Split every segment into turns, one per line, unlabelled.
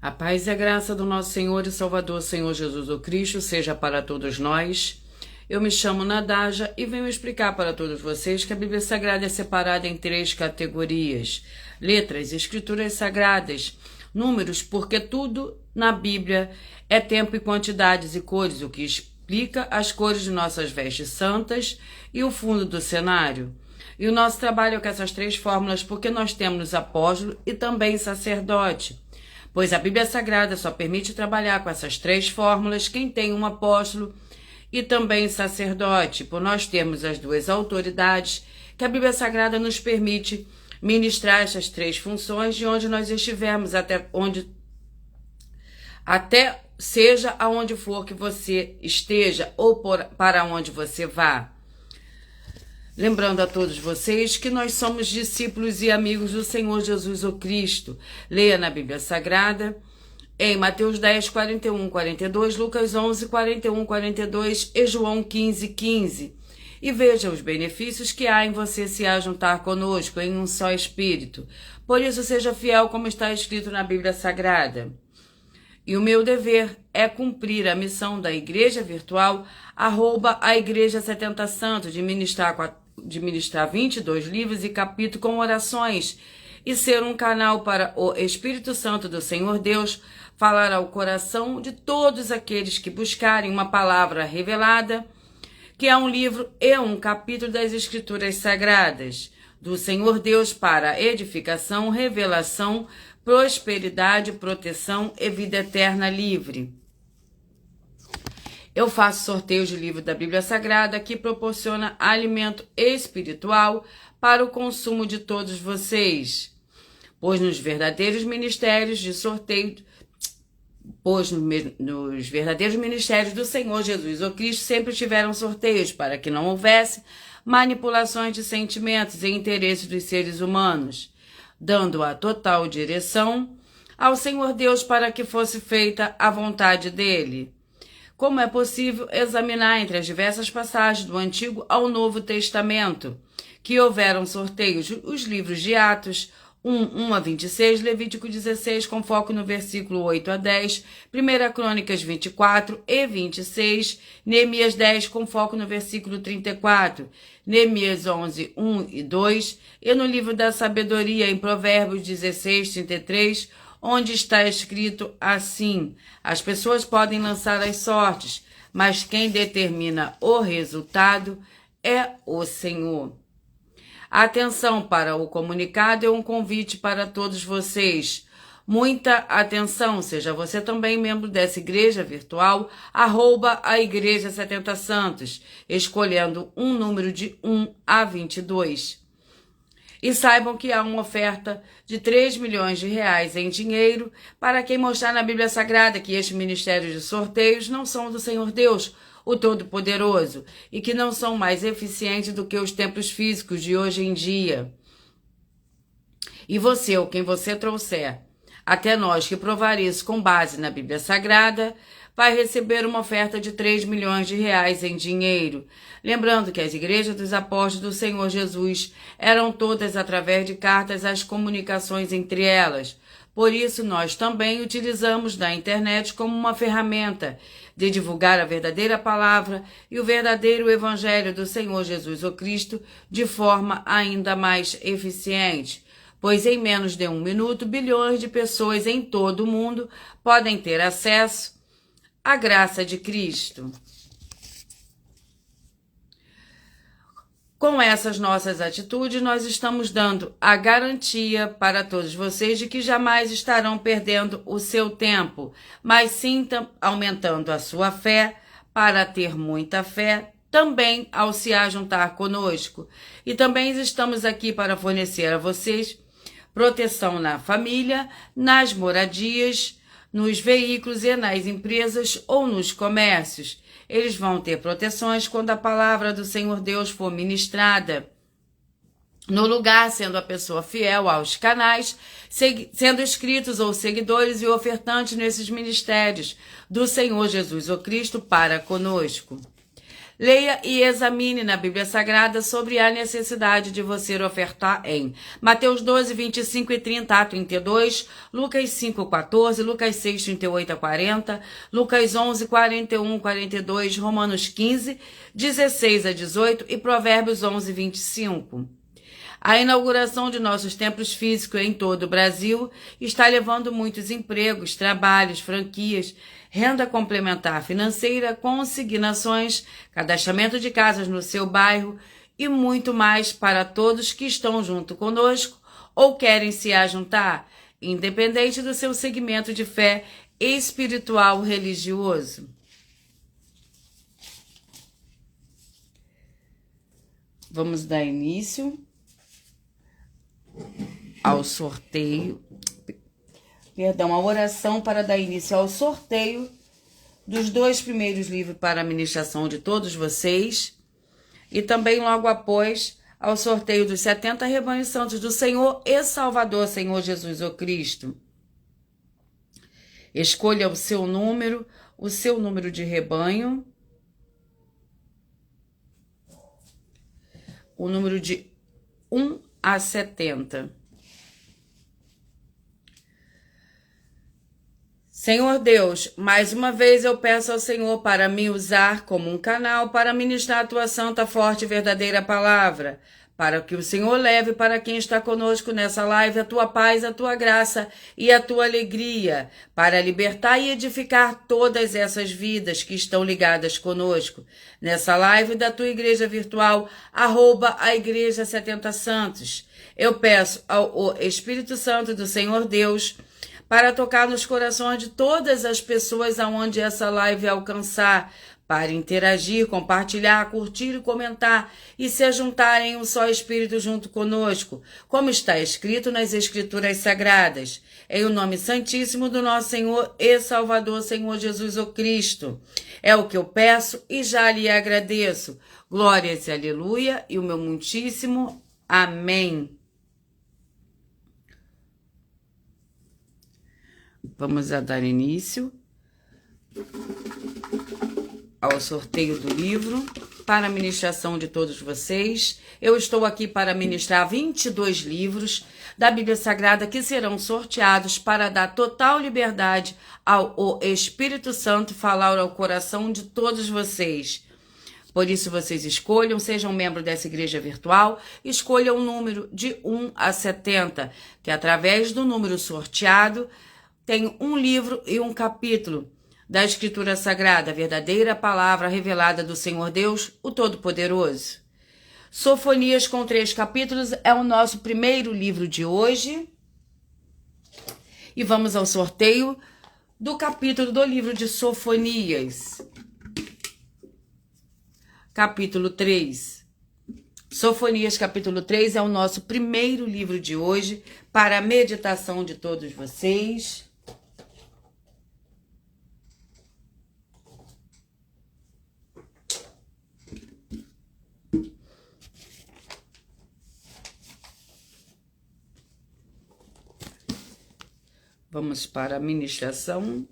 A paz e a graça do nosso Senhor e Salvador, Senhor Jesus o Cristo, seja para todos nós. Eu me chamo Nadaja e venho explicar para todos vocês que a Bíblia Sagrada é separada em 3 categorias: letras, escrituras sagradas, números, porque tudo na Bíblia é tempo e quantidades e cores, o que explica as cores de nossas vestes santas e o fundo do cenário. E o nosso trabalho é com essas 3 fórmulas porque nós temos apóstolo e também sacerdote. Pois a Bíblia Sagrada só permite trabalhar com essas 3 fórmulas quem tem um apóstolo e também sacerdote, por nós termos as 2 autoridades que a Bíblia Sagrada nos permite ministrar essas 3 funções de onde nós estivermos, até seja aonde for que você esteja ou para onde você vá. Lembrando a todos vocês que nós somos discípulos e amigos do Senhor Jesus o Cristo. Leia na Bíblia Sagrada, em Mateus 10, 41, 42, Lucas 11, 41, 42 e João 15, 15. E veja os benefícios que há em você se ajuntar conosco em um só Espírito. Por isso seja fiel como está escrito na Bíblia Sagrada. E o meu dever é cumprir a missão da Igreja Virtual, @ Igreja 70 Santos, de ministrar 22 livros e capítulos com orações e ser um canal para o Espírito Santo do Senhor Deus falar ao coração de todos aqueles que buscarem uma palavra revelada, que é um livro e um capítulo das Escrituras Sagradas, do Senhor Deus para edificação, revelação, prosperidade, proteção e vida eterna livre. Eu faço sorteios de livros da Bíblia Sagrada que proporciona alimento espiritual para o consumo de todos vocês. Pois nos verdadeiros ministérios do Senhor Jesus o Cristo sempre tiveram sorteios para que não houvesse manipulações de sentimentos e interesses dos seres humanos, dando a total direção ao Senhor Deus para que fosse feita a vontade dele. Como é possível examinar entre as diversas passagens do Antigo ao Novo Testamento, que houveram sorteios, os livros de Atos 1 a 26, Levítico 16, com foco no versículo 8 a 10, 1 Crônicas 24 e 26, Neemias 10, com foco no versículo 34, Neemias 11, 1 e 2, e no livro da Sabedoria, em Provérbios 16, 33, onde está escrito assim: as pessoas podem lançar as sortes, mas quem determina o resultado é o Senhor. Atenção para o comunicado é um convite para todos vocês. Muita atenção, seja você também membro dessa igreja virtual, @ Igreja 70 Santos, escolhendo um número de 1 a 22. E saibam que há uma oferta de 3 milhões de reais em dinheiro para quem mostrar na Bíblia Sagrada que estes ministérios de sorteios não são do Senhor Deus, o Todo-Poderoso, e que não são mais eficientes do que os templos físicos de hoje em dia. E você, ou quem você trouxer, até nós que provar isso com base na Bíblia Sagrada, vai receber uma oferta de 3 milhões de reais em dinheiro. Lembrando que as igrejas dos apóstolos do Senhor Jesus eram todas através de cartas as comunicações entre elas. Por isso, nós também utilizamos da internet como uma ferramenta de divulgar a verdadeira palavra e o verdadeiro evangelho do Senhor Jesus o Cristo de forma ainda mais eficiente. Pois em menos de 1 minuto, bilhões de pessoas em todo o mundo podem ter acesso à graça de Cristo. Com essas nossas atitudes, nós estamos dando a garantia para todos vocês de que jamais estarão perdendo o seu tempo, mas sim aumentando a sua fé para ter muita fé também ao se ajuntar conosco. E também estamos aqui para fornecer a vocês proteção na família, nas moradias, nos veículos e nas empresas ou nos comércios. Eles vão ter proteções quando a palavra do Senhor Deus for ministrada no lugar, sendo a pessoa fiel aos canais, sendo inscritos ou seguidores e ofertantes nesses ministérios do Senhor Jesus o Cristo para conosco. Leia e examine na Bíblia Sagrada sobre a necessidade de você ofertar em Mateus 12, 25 e 30 a 32, Lucas 5, 14, Lucas 6, 38 a 40, Lucas 11, 41, 42, Romanos 15, 16 a 18 e Provérbios 11, 25. A inauguração de nossos templos físicos em todo o Brasil está levando muitos empregos, trabalhos, franquias, renda complementar financeira, consignações, cadastramento de casas no seu bairro e muito mais para todos que estão junto conosco ou querem se ajuntar, independente do seu segmento de fé espiritual ou religioso. Vamos dar início ao sorteio, a oração para dar início ao sorteio dos 2 primeiros livros para a ministração de todos vocês e também logo após ao sorteio dos 70 rebanhos santos do Senhor e Salvador, Senhor Jesus o Cristo. Escolha o seu número de rebanho, o número de 1 a 70. Senhor Deus, mais uma vez eu peço ao Senhor para me usar como um canal para ministrar a tua santa, forte e verdadeira palavra, para que o Senhor leve para quem está conosco nessa live a tua paz, a tua graça e a tua alegria, para libertar e edificar todas essas vidas que estão ligadas conosco nessa live da tua igreja virtual, @a Igreja 70 Santos. Eu peço ao Espírito Santo do Senhor Deus para tocar nos corações de todas as pessoas aonde essa live alcançar, para interagir, compartilhar, curtir e comentar e se juntarem em um só Espírito junto conosco, como está escrito nas Escrituras Sagradas, em o nome santíssimo do nosso Senhor e Salvador, Senhor Jesus o Cristo. É o que eu peço e já lhe agradeço. Glórias e aleluia e o meu muitíssimo amém. Vamos a dar início ao sorteio do livro para a ministração de todos vocês. Eu estou aqui para ministrar 22 livros da Bíblia Sagrada que serão sorteados para dar total liberdade ao Espírito Santo falar ao coração de todos vocês. Por isso vocês escolham, sejam membro dessa igreja virtual, escolham um número de 1 a 70, que através do número sorteado tem um livro e um capítulo da Escritura Sagrada, a verdadeira palavra revelada do Senhor Deus, o Todo-Poderoso. Sofonias com 3 capítulos é o nosso primeiro livro de hoje. E vamos ao sorteio do capítulo do livro de Sofonias. Capítulo 3. Sofonias, capítulo 3, é o nosso primeiro livro de hoje para a meditação de todos vocês. Vamos para a ministração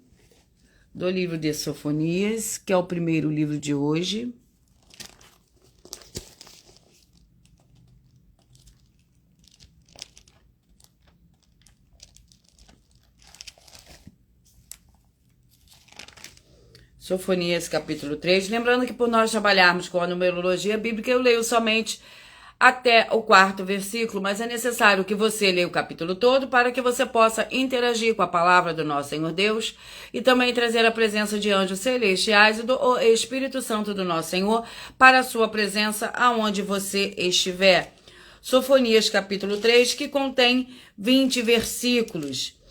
do livro de Sofonias, que é o primeiro livro de hoje. Sofonias, capítulo 3. Lembrando que por nós trabalharmos com a numerologia bíblica, eu leio somente até o 4º versículo, mas é necessário que você leia o capítulo todo para que você possa interagir com a palavra do nosso Senhor Deus e também trazer a presença de anjos celestiais e do Espírito Santo do nosso Senhor para a sua presença aonde você estiver. Sofonias, capítulo 3, que contém 20 versículos.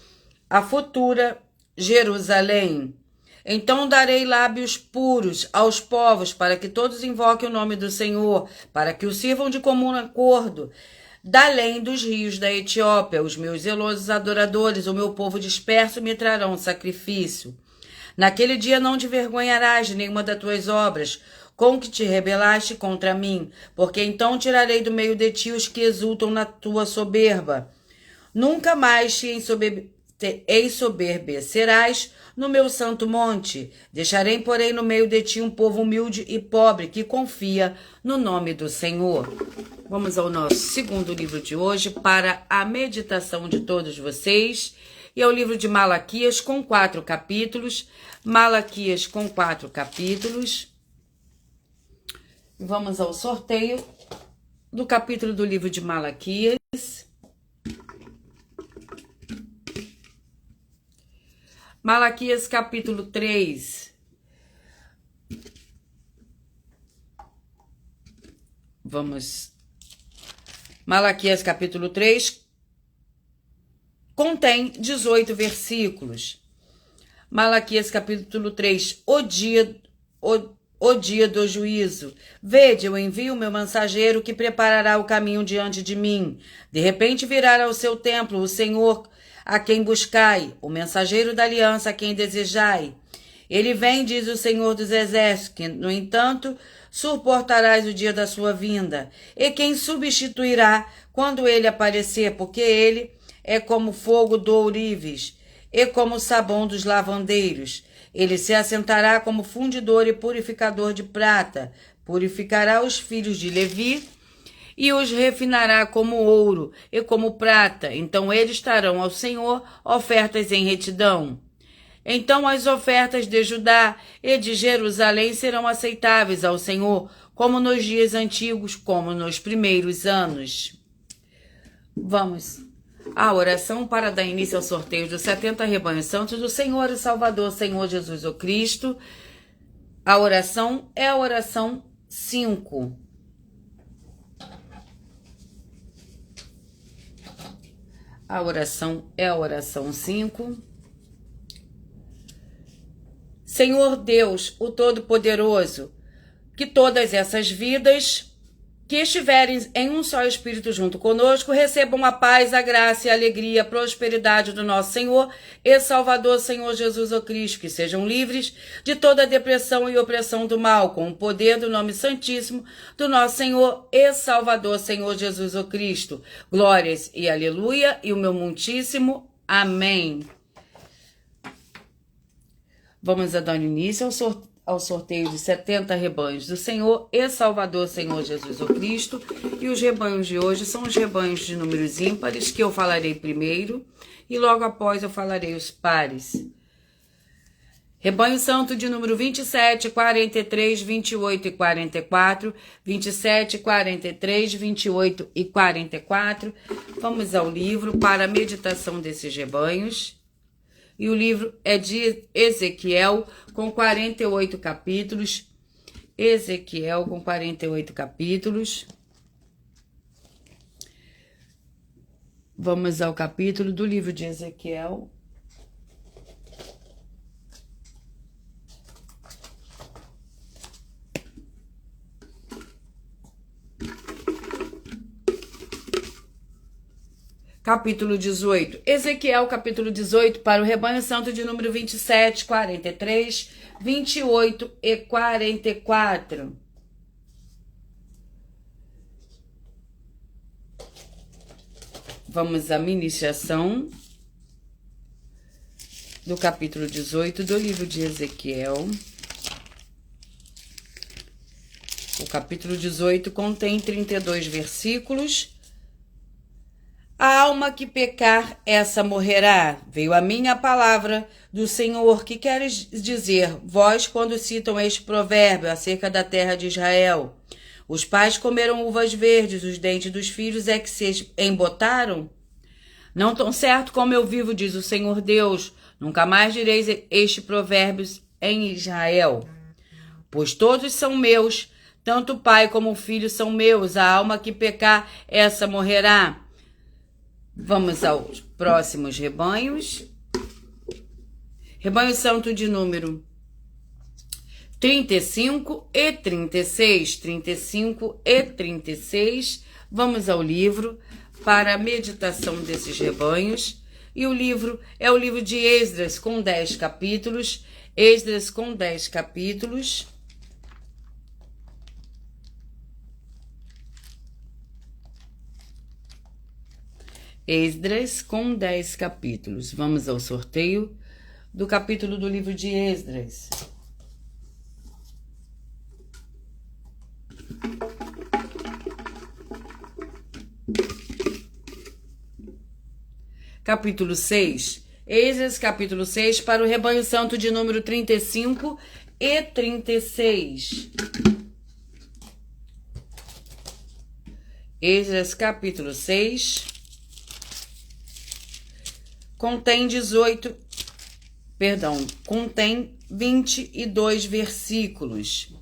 A futura Jerusalém. Então darei lábios puros aos povos, para que todos invoquem o nome do Senhor, para que o sirvam de comum acordo. Da além dos rios da Etiópia, os meus zelosos adoradores, o meu povo disperso, me trarão sacrifício. Naquele dia não te vergonharás de nenhuma das tuas obras, com que te rebelaste contra mim, porque então tirarei do meio de ti os que exultam na tua soberba. Nunca mais te ensoberbecerás no meu santo monte. Deixarei, porém, no meio de ti um povo humilde e pobre, que confia no nome do Senhor. Vamos ao nosso segundo livro de hoje, para a meditação de todos vocês. E é o livro de Malaquias, com 4 capítulos. Malaquias, com 4 capítulos. Vamos ao sorteio do capítulo do livro de Malaquias. Malaquias, capítulo 3. Vamos. Malaquias, capítulo 3, contém 18 versículos. Malaquias, capítulo 3, o dia do juízo. Vede, eu envio o meu mensageiro que preparará o caminho diante de mim. De repente virá ao seu templo o Senhor a quem buscai, o mensageiro da aliança a quem desejai. Ele vem, diz o Senhor dos Exércitos, que, no entanto, suportarás o dia da sua vinda. E quem substituirá quando ele aparecer, porque ele é como fogo do ourives e como o sabão dos lavandeiros. Ele se assentará como fundidor e purificador de prata, purificará os filhos de Levi e os refinará como ouro e como prata. Então eles trarão ao Senhor ofertas em retidão. Então as ofertas de Judá e de Jerusalém serão aceitáveis ao Senhor, como nos dias antigos, como nos primeiros anos. Vamos à oração para dar início ao sorteio dos 70 rebanhos santos do Senhor e Salvador, Senhor Jesus o Cristo. A oração é a oração 5. A oração é a oração 5. Senhor Deus, o Todo-Poderoso, que todas essas vidas que estiverem em um só Espírito junto conosco recebam a paz, a graça e a alegria, a prosperidade do nosso Senhor e Salvador, Senhor Jesus o Cristo, que sejam livres de toda depressão e opressão do mal, com o poder do nome santíssimo do nosso Senhor e Salvador, Senhor Jesus o Cristo. Glórias e aleluia, e o meu muitíssimo amém. Vamos a dar início ao sorteio de 70 rebanhos do Senhor e Salvador, Senhor Jesus o Cristo. E os rebanhos de hoje são os rebanhos de números ímpares, que eu falarei primeiro, e logo após eu falarei os pares. Rebanho santo de número 27, 43, 28 e 44, 27, 43, 28 e 44. Vamos ao livro para a meditação desses rebanhos. E o livro é de Ezequiel, com 48 capítulos. Ezequiel, com 48 capítulos. Vamos ao capítulo do livro de Ezequiel. Capítulo 18. Ezequiel, capítulo 18, para o rebanho santo de número 27, 43, 28 e 44. Vamos à ministração do capítulo 18 do livro de Ezequiel. O capítulo 18 contém 32 versículos. A alma que pecar, essa morrerá. Veio a mim a palavra do Senhor, que queres dizer, vós, quando citam este provérbio acerca da terra de Israel. Os pais comeram uvas verdes, os dentes dos filhos é que se embotaram? Não tão certo como eu vivo, diz o Senhor Deus, nunca mais direis este provérbio em Israel. Pois todos são meus, tanto o pai como o filho são meus, a alma que pecar, essa morrerá. Vamos aos próximos rebanhos. Rebanho santo de número 35 e 36. 35 e 36. Vamos ao livro para a meditação desses rebanhos. E o livro é o livro de Esdras, com 10 capítulos. Esdras com 10 capítulos. Esdras com 10 capítulos. Vamos ao sorteio do capítulo do livro de Esdras. Capítulo 6. Esdras, capítulo 6, para o rebanho santo de número 35 e 36. Esdras, capítulo 6, contém 22 versículos.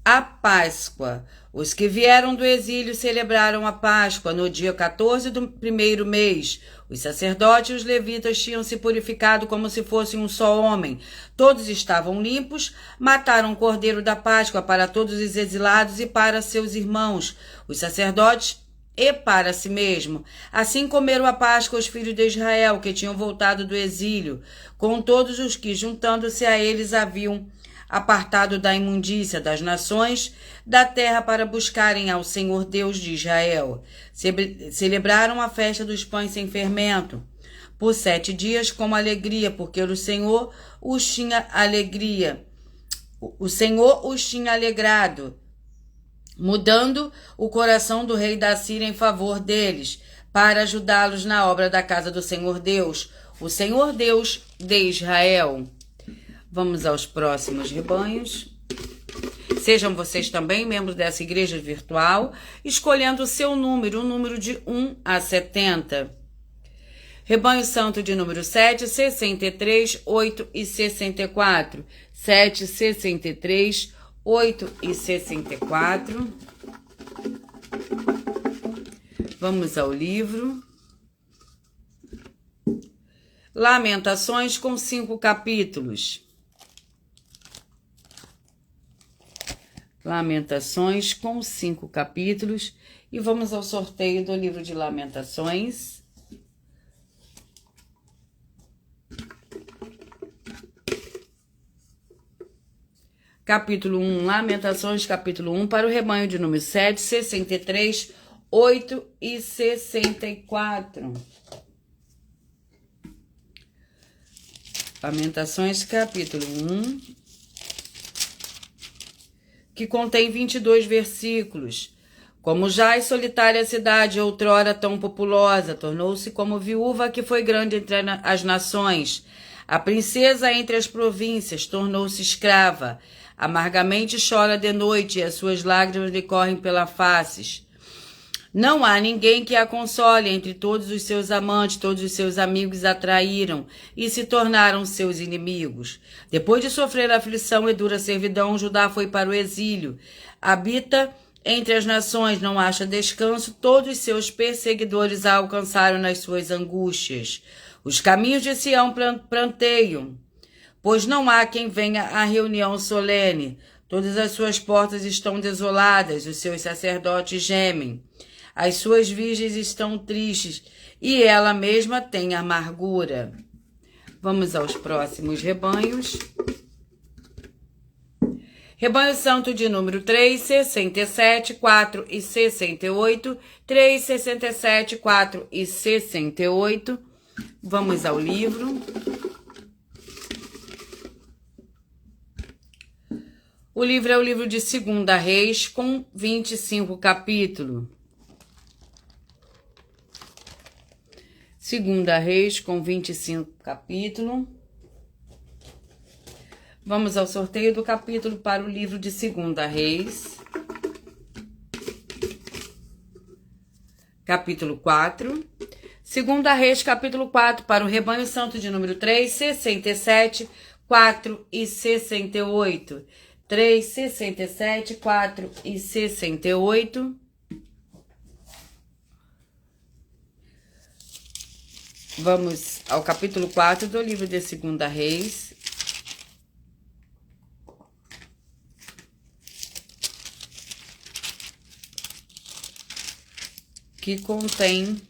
A Páscoa. Os que vieram do exílio celebraram a Páscoa no dia 14 do primeiro mês. Os sacerdotes e os levitas tinham se purificado como se fossem um só homem. Todos estavam limpos, mataram o cordeiro da Páscoa para todos os exilados e para seus irmãos, os sacerdotes, e para si mesmo. Assim comeram a Páscoa os filhos de Israel, que tinham voltado do exílio, com todos os que, juntando-se a eles, haviam apartado da imundícia das nações da terra para buscarem ao Senhor Deus de Israel. Celebraram a festa dos pães sem fermento por 7 dias com alegria, porque o Senhor os tinha alegrado, mudando o coração do rei da Síria em favor deles, para ajudá-los na obra da casa do Senhor Deus, o Senhor Deus de Israel. Vamos aos próximos rebanhos. Sejam vocês também membros dessa igreja virtual, escolhendo o seu número, o número de 1 a 70. Rebanho santo de número 7, 63, 8 e 64. 7, 63, 8 e 64. Vamos ao livro. Lamentações com 5 capítulos. Lamentações com 5 capítulos. E vamos ao sorteio do livro de Lamentações. Capítulo 1, Lamentações, capítulo 1, para o rebanho de número 7, 63, 8 e 64. Lamentações, capítulo 1, que contém 22 versículos. Como jaz solitária a cidade, outrora tão populosa, tornou-se como viúva que foi grande entre as nações. A princesa entre as províncias tornou-se escrava. Amargamente chora de noite e as suas lágrimas lhe correm pela face. Não há ninguém que a console. Entre todos os seus amantes, todos os seus amigos a traíram e se tornaram seus inimigos. Depois de sofrer aflição e dura servidão, Judá foi para o exílio. Habita entre as nações, não acha descanso. Todos seus perseguidores a alcançaram nas suas angústias. Os caminhos de Sião pranteiam, pois não há quem venha à reunião solene. Todas as suas portas estão desoladas, os seus sacerdotes gemem. As suas virgens estão tristes e ela mesma tem amargura. Vamos aos próximos rebanhos. Rebanho santo de número 3, 67, 4 e 68. 3, 67, 4 e 68. Vamos ao livro. O livro é o livro de 2 Reis, com 25 capítulos. 2 Reis, com 25 capítulos. Vamos ao sorteio do capítulo para o livro de 2 Reis. Capítulo 4. 2 Reis, capítulo 4, para o rebanho santo de número 3, 67, 4 e 68. 3, 67, 4 e 68. Vamos ao capítulo 4 do livro de 2 Reis. Que contém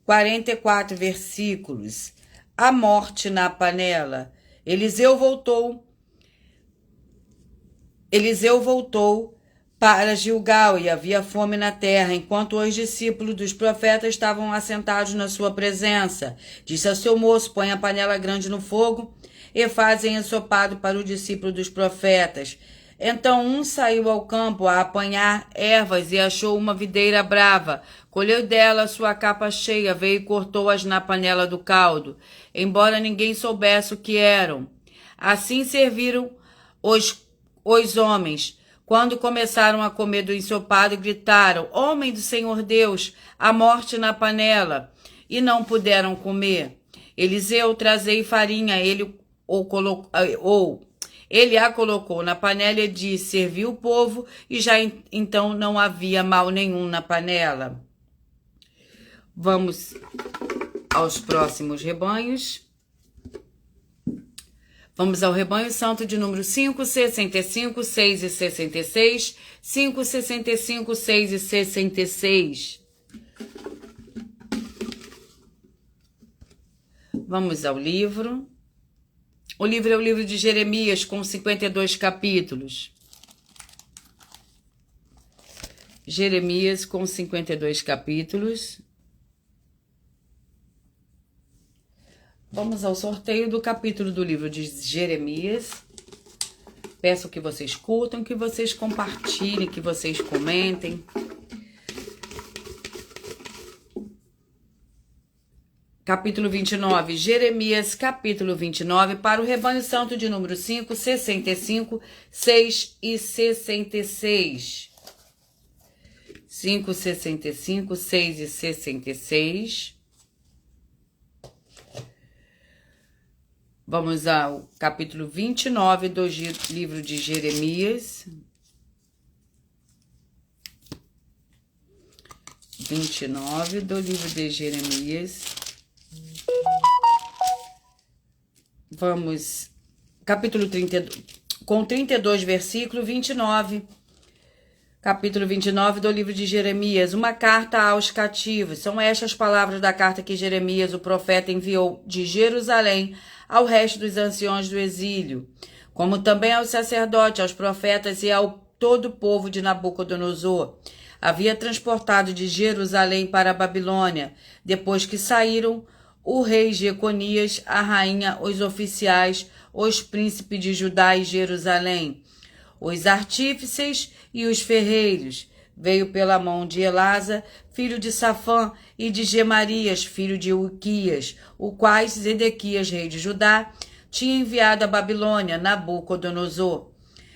44 versículos. A morte na panela. Eliseu voltou para Gilgal, e havia fome na terra, enquanto os discípulos dos profetas estavam assentados na sua presença. Disse ao seu moço: põe a panela grande no fogo e fazem ensopado para o discípulo dos profetas. Então um saiu ao campo a apanhar ervas e achou uma videira brava. Colheu dela a sua capa cheia, veio e cortou-as na panela do caldo, embora ninguém soubesse o que eram. Assim serviram os homens. Quando começaram a comer do ensopado, gritaram: Homem do Senhor Deus, a morte na panela! E não puderam comer. Eliseu, trazei farinha, ele a colocou na panela e disse: serviu o povo, e já então não havia mal nenhum na panela. Vamos aos próximos rebanhos. Vamos ao rebanho santo de número 5, 65, 6 e 66. 5, 65, 6 e 66. Vamos ao livro. O livro é o livro de Jeremias, com 52 capítulos. Jeremias, com 52 capítulos. Vamos ao sorteio do capítulo do livro de Jeremias. Peço que vocês curtam, que vocês compartilhem, que vocês comentem. Capítulo 29, Jeremias, capítulo 29, para o rebanho santo de número 5, 65, 6 e 66. 5, 65, 6 e 66. Vamos ao capítulo 29 do livro de Jeremias. 29 do livro de Jeremias. Vamos, capítulo 32, com 32, versículo 29. Capítulo 29 do livro de Jeremias, uma carta aos cativos. São estas as palavras da carta que Jeremias, o profeta, enviou de Jerusalém ao resto dos anciões do exílio, como também aos sacerdotes, aos profetas e ao todo o povo de Nabucodonosor. Havia transportado de Jerusalém para a Babilônia, depois que saíram o rei Jeconias, a rainha, os oficiais, os príncipes de Judá e Jerusalém, os artífices e os ferreiros. Veio pela mão de Elasa, filho de Safã, e de Gemarias, filho de Uquias, o quais Zedequias, rei de Judá, tinha enviado à Babilônia, Nabucodonosor,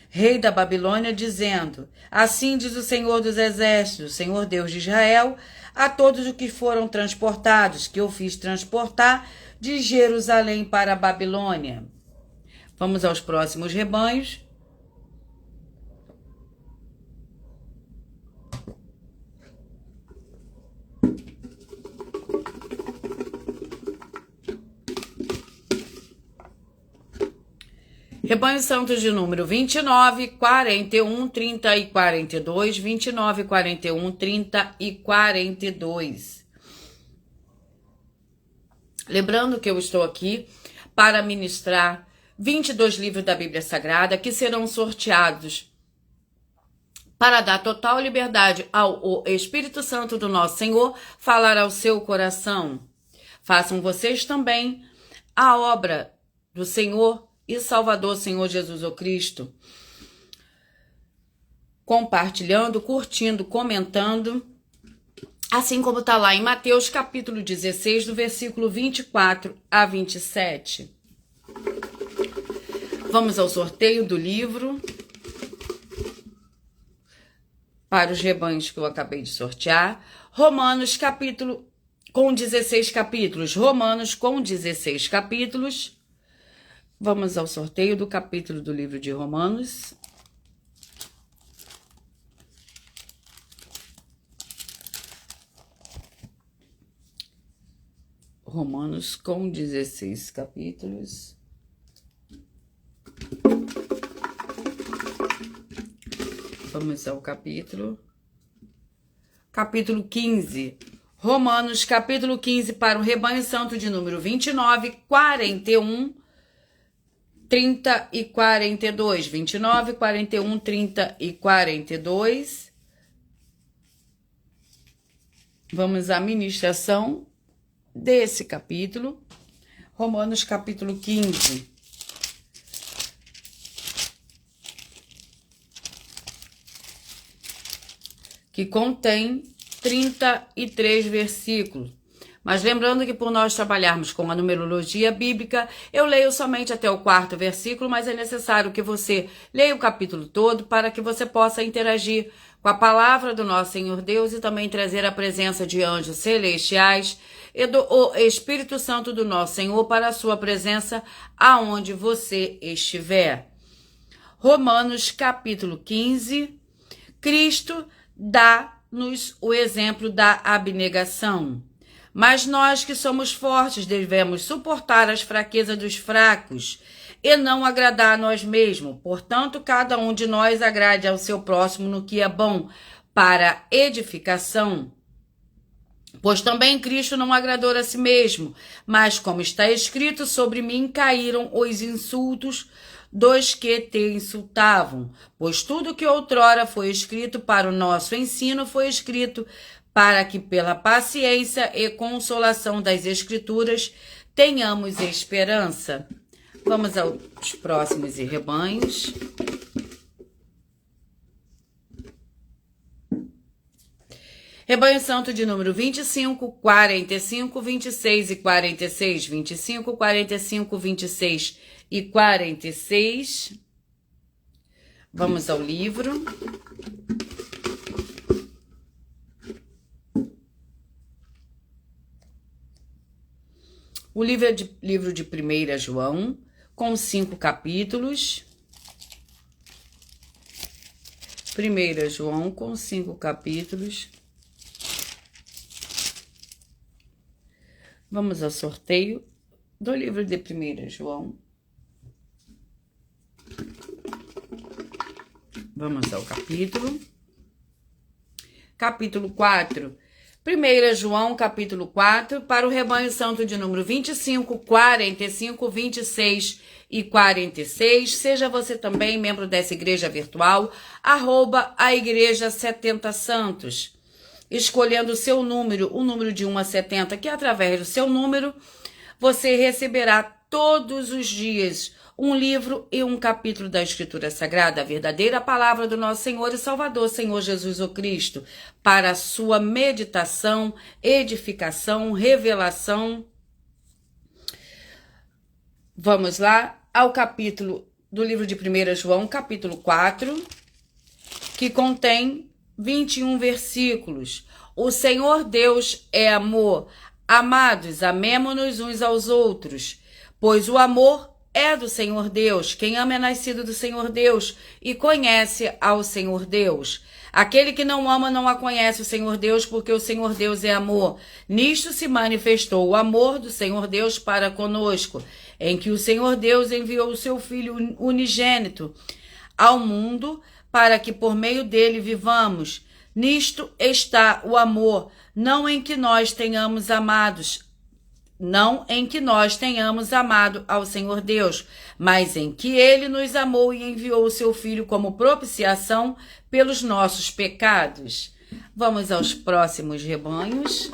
rei da Babilônia, dizendo: assim diz o Senhor dos Exércitos, o Senhor Deus de Israel, a todos os que foram transportados, que eu fiz transportar de Jerusalém para a Babilônia. Vamos aos próximos rebanhos. Rebanho santo de número 29, 41, 30 e 42, 29, 41, 30 e 42. Lembrando que eu estou aqui para ministrar 22 livros da Bíblia Sagrada que serão sorteados para dar total liberdade ao Espírito Santo do nosso Senhor falar ao seu coração. Façam vocês também a obra do Senhor e Salvador, Senhor Jesus o Cristo, compartilhando, curtindo, comentando, assim como está lá em Mateus capítulo 16, do versículo 24 a 27. Vamos ao sorteio do livro para os rebanhos que eu acabei de sortear. Romanos capítulo com 16 capítulos. Romanos com 16 capítulos. Vamos ao sorteio do capítulo do livro de Romanos. Romanos com 16 capítulos. Vamos ao capítulo 15. Romanos capítulo 15 para o rebanho santo de número 29, 41 30 e 42, 29, 41, 30 e 42. Vamos à ministração desse capítulo, Romanos capítulo 15. Que contém 33 versículos. Mas lembrando que por nós trabalharmos com a numerologia bíblica, eu leio somente até o 4º versículo, mas é necessário que você leia o capítulo todo para que você possa interagir com a palavra do nosso Senhor Deus e também trazer a presença de anjos celestiais e do Espírito Santo do nosso Senhor para a sua presença aonde você estiver. Romanos capítulo 15, Cristo dá-nos o exemplo da abnegação. Mas nós que somos fortes devemos suportar as fraquezas dos fracos e não agradar a nós mesmos. Portanto, cada um de nós agrade ao seu próximo no que é bom para edificação. Pois também Cristo não agradou a si mesmo, mas como está escrito, sobre mim caíram os insultos dos que te insultavam. Pois tudo que outrora foi escrito para o nosso ensino foi escrito para que pela paciência e consolação das Escrituras tenhamos esperança. Vamos aos próximos rebanhos. Rebanho Santo de número 25, 45, 26 e 46, 25, 45, 26 e 46. Vamos ao livro. O livro é livro de 1 João, com 5 capítulos. 1 João, com 5 capítulos. Vamos ao sorteio do livro de 1 João. Vamos ao capítulo. Capítulo 4. 1 João, capítulo 4, para o rebanho santo de número 25, 45, 26 e 46. Seja você também membro dessa igreja virtual, @ a igreja 70 Santos. Escolhendo o seu número, o número de 1 a 70, que através do seu número, você receberá todos os dias um livro e um capítulo da Escritura Sagrada, a verdadeira palavra do nosso Senhor e Salvador, Senhor Jesus o Cristo, para a sua meditação, edificação, revelação. Vamos lá ao capítulo do livro de 1 João, capítulo 4, que contém 21 versículos. O Senhor Deus é amor. Amados, amemo-nos uns aos outros, pois o amor é do Senhor Deus. Quem ama é nascido do Senhor Deus e conhece ao Senhor Deus. Aquele que não ama não a conhece o Senhor Deus, porque o Senhor Deus é amor. Nisto se manifestou o amor do Senhor Deus para conosco, em que o Senhor Deus enviou o seu Filho unigênito ao mundo para que por meio dele vivamos. Nisto está o amor, não em que nós tenhamos amado ao Senhor Deus, mas em que ele nos amou e enviou o seu Filho como propiciação pelos nossos pecados. Vamos aos próximos rebanhos.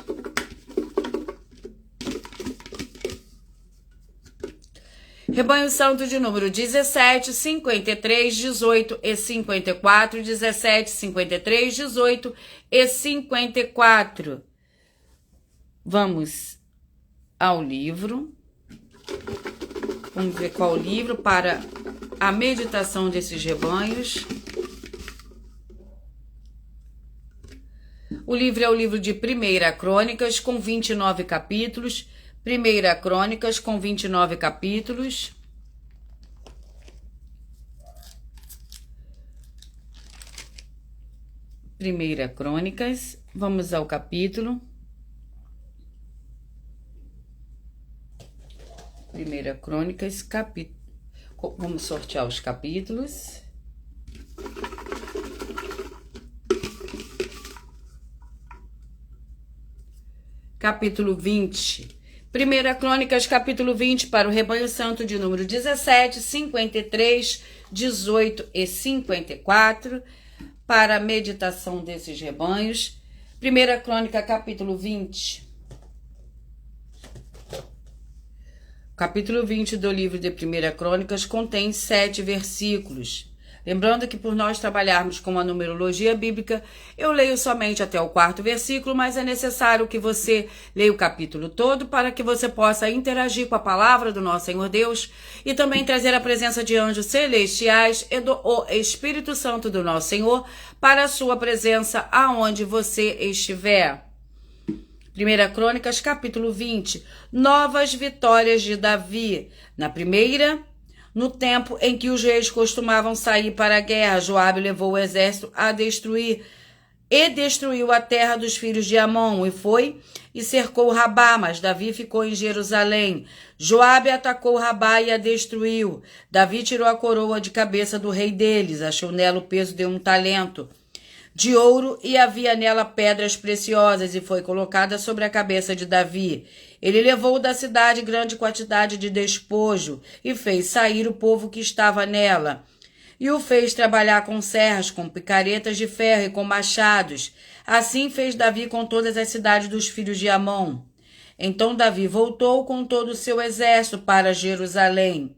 Rebanho Santo de número 17, 53, 18 e 54, 17, 53, 18 e 54. Vamos ao livro. Vamos ver qual livro para a meditação desses rebanhos. O livro é o livro de 1 Crônicas, com 29 capítulos. 1 Crônicas, com 29 capítulos. Primeira Crônicas, vamos ao capítulo. 1 Crônicas, vamos sortear os capítulos. Capítulo 20. 1 Crônicas, capítulo 20, para o rebanho santo de número 17, 53, 18 e 54, para a meditação desses rebanhos. 1 Crônica, capítulo 20. Capítulo 20 do livro de 1 Crônicas contém 7 versículos. Lembrando que por nós trabalharmos com a numerologia bíblica, eu leio somente até o 4º versículo, mas é necessário que você leia o capítulo todo para que você possa interagir com a palavra do nosso Senhor Deus e também trazer a presença de anjos celestiais e do Espírito Santo do nosso Senhor para a sua presença aonde você estiver. 1 Crônicas, capítulo 20, novas vitórias de Davi. Na primeira, no tempo em que os reis costumavam sair para a guerra, Joabe levou o exército a destruiu a terra dos filhos de Amon, e cercou Rabá, mas Davi ficou em Jerusalém. Joabe atacou Rabá e a destruiu. Davi tirou a coroa de cabeça do rei deles, achou nela o peso de 1 talento de ouro e havia nela pedras preciosas e foi colocada sobre a cabeça de Davi. Ele levou da cidade grande quantidade de despojo e fez sair o povo que estava nela. E o fez trabalhar com serras, com picaretas de ferro e com machados. Assim fez Davi com todas as cidades dos filhos de Amon. Então Davi voltou com todo o seu exército para Jerusalém.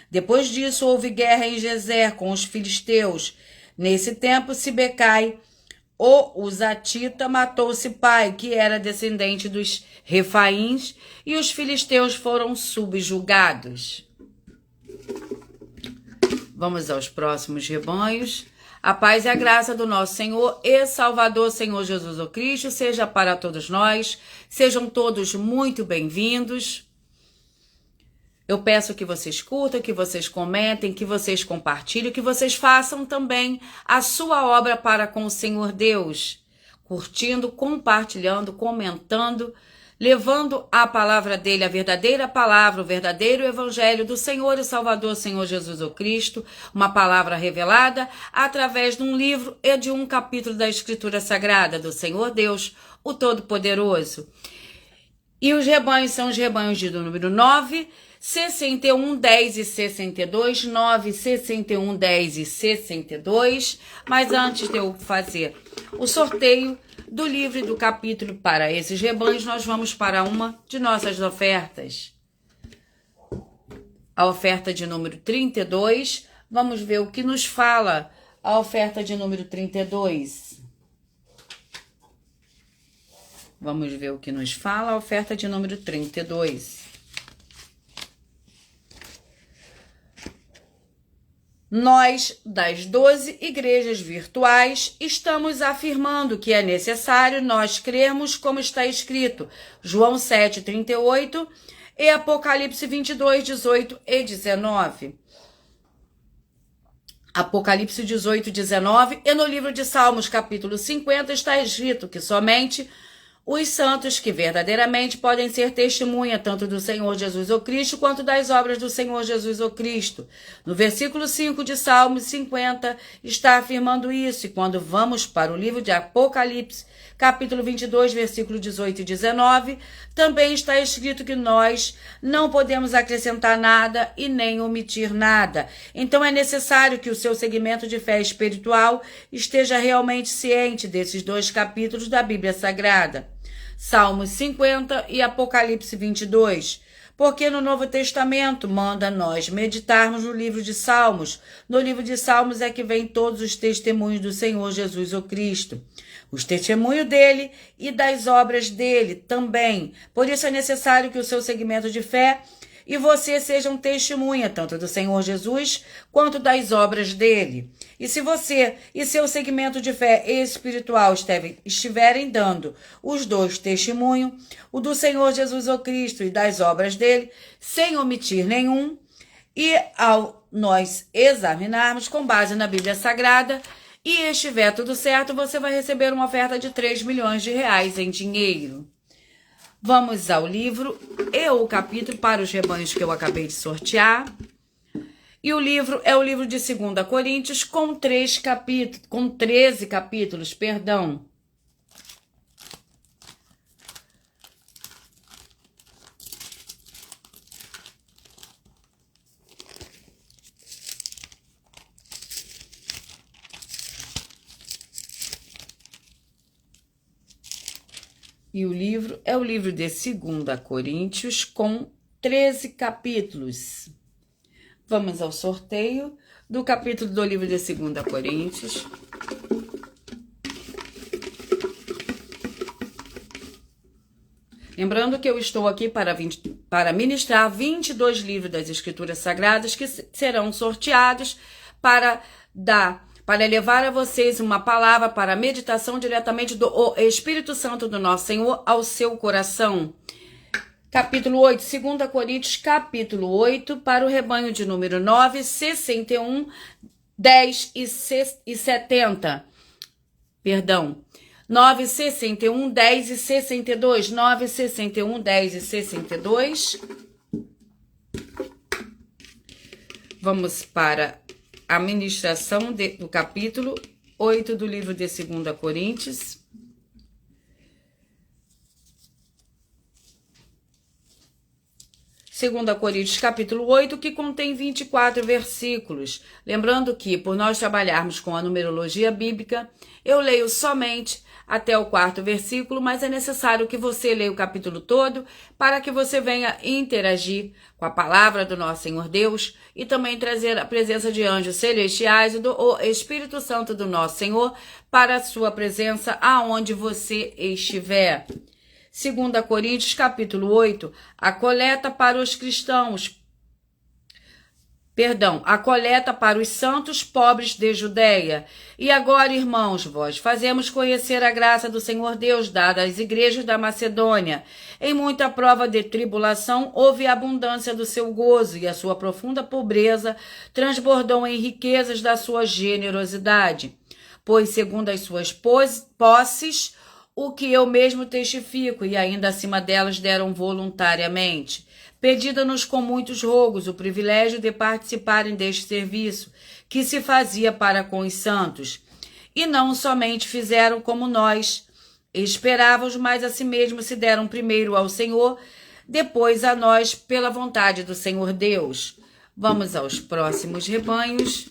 Depois disso houve guerra em Gezer com os filisteus. Nesse tempo, Sibecai, o Uzatita, matou Sipai, que era descendente dos Refaíns, e os filisteus foram subjugados. Vamos aos próximos rebanhos. A paz e a graça do nosso Senhor e Salvador, Senhor Jesus o Cristo, seja para todos nós. Sejam todos muito bem-vindos. Eu peço que vocês curtam, que vocês comentem, que vocês compartilhem, que vocês façam também a sua obra para com o Senhor Deus, curtindo, compartilhando, comentando, levando a palavra dele, a verdadeira palavra, o verdadeiro evangelho do Senhor e Salvador, Senhor Jesus o Cristo, uma palavra revelada através de um livro e de um capítulo da Escritura Sagrada do Senhor Deus, o Todo-Poderoso. E os rebanhos são os rebanhos de número 9, 61, 10 e 62, 9, 61, 10 e 62. Mas antes de eu fazer o sorteio do livro e do capítulo para esses rebanhos, nós vamos para uma de nossas ofertas. A oferta de número 32. Vamos ver o que nos fala a oferta de número 32. Vamos ver o que nos fala a oferta de número 32. Nós, das 12 igrejas virtuais, estamos afirmando que é necessário nós crermos como está escrito João 7:38 e Apocalipse 22, 18 e 19. Apocalipse 18, 19 e no livro de Salmos, capítulo 50, está escrito que somente os santos que verdadeiramente podem ser testemunha tanto do Senhor Jesus o Cristo quanto das obras do Senhor Jesus o Cristo. No versículo 5 de Salmos 50 está afirmando isso. E quando vamos para o livro de Apocalipse, capítulo 22, versículo 18 e 19, também está escrito que nós não podemos acrescentar nada e nem omitir nada. Então é necessário que o seu segmento de fé espiritual esteja realmente ciente desses 2 capítulos da Bíblia Sagrada. Salmos 50 e Apocalipse 22, porque no Novo Testamento manda nós meditarmos no livro de Salmos. No livro de Salmos é que vem todos os testemunhos do Senhor Jesus o Cristo, os testemunhos dele e das obras dele também. Por isso é necessário que o seu segmento de fé e você sejam testemunha tanto do Senhor Jesus quanto das obras dele. E se você e seu segmento de fé espiritual estiverem dando os 2 testemunhos, o do Senhor Jesus o Cristo e das obras dele, sem omitir nenhum, e ao nós examinarmos com base na Bíblia Sagrada, e estiver tudo certo, você vai receber uma oferta de 3 milhões de reais em dinheiro. Vamos ao livro e o capítulo para os rebanhos que eu acabei de sortear. E o livro é o livro de 2 Coríntios com 13 capítulos, E o livro é o livro de 2 Coríntios, com 13 capítulos. Vamos ao sorteio do capítulo do livro de 2 Coríntios. Lembrando que eu estou aqui para ministrar 22 livros das Escrituras Sagradas que serão sorteados para levar a vocês uma palavra para meditação diretamente do Espírito Santo do nosso Senhor ao seu coração. Capítulo 8, 2 Coríntios, capítulo 8, para o rebanho de número 9, 61, 10 e 70. Perdão. 9, 61, 10 e 62. 9, 61, 10 e 62. Vamos para a ministração do capítulo 8 do livro de 2 Coríntios. 2 Coríntios, capítulo 8, que contém 24 versículos. Lembrando que, por nós trabalharmos com a numerologia bíblica, eu leio somente até o 4º versículo, mas é necessário que você leia o capítulo todo para que você venha interagir com a palavra do nosso Senhor Deus e também trazer a presença de anjos celestiais e do Espírito Santo do nosso Senhor para a sua presença aonde você estiver. 2 Coríntios, capítulo 8, a coleta para os cristãos. A coleta para os santos pobres de Judeia. E agora, irmãos, vós fazemos conhecer a graça do Senhor Deus dada às igrejas da Macedônia. Em muita prova de tribulação, houve abundância do seu gozo, e a sua profunda pobreza transbordou em riquezas da sua generosidade. Pois, segundo as suas posses, o que eu mesmo testifico, e ainda acima delas deram voluntariamente, pedida-nos com muitos rogos o privilégio de participarem deste serviço, que se fazia para com os santos. E não somente fizeram como nós esperávamos, mas a si mesmo se deram primeiro ao Senhor, depois a nós, pela vontade do Senhor Deus. Vamos aos próximos rebanhos.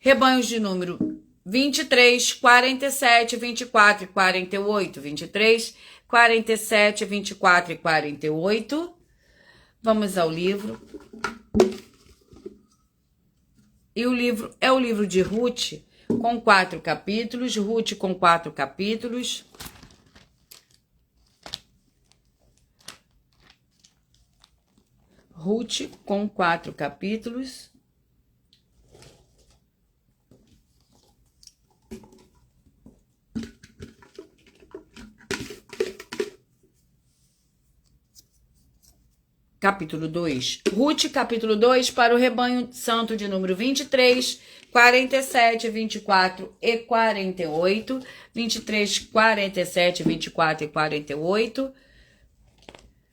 Rebanhos de número 23, 47, 24 e 48. 23, 47, 24 e 48. Vamos ao livro. E o livro é o livro de Ruth, com 4 capítulos. Ruth com 4 capítulos. Ruth com 4 capítulos. Capítulo 2. Ruth, capítulo 2, para o rebanho santo de número 23, 47, 24 e 48. 23, 47, 24 e 48.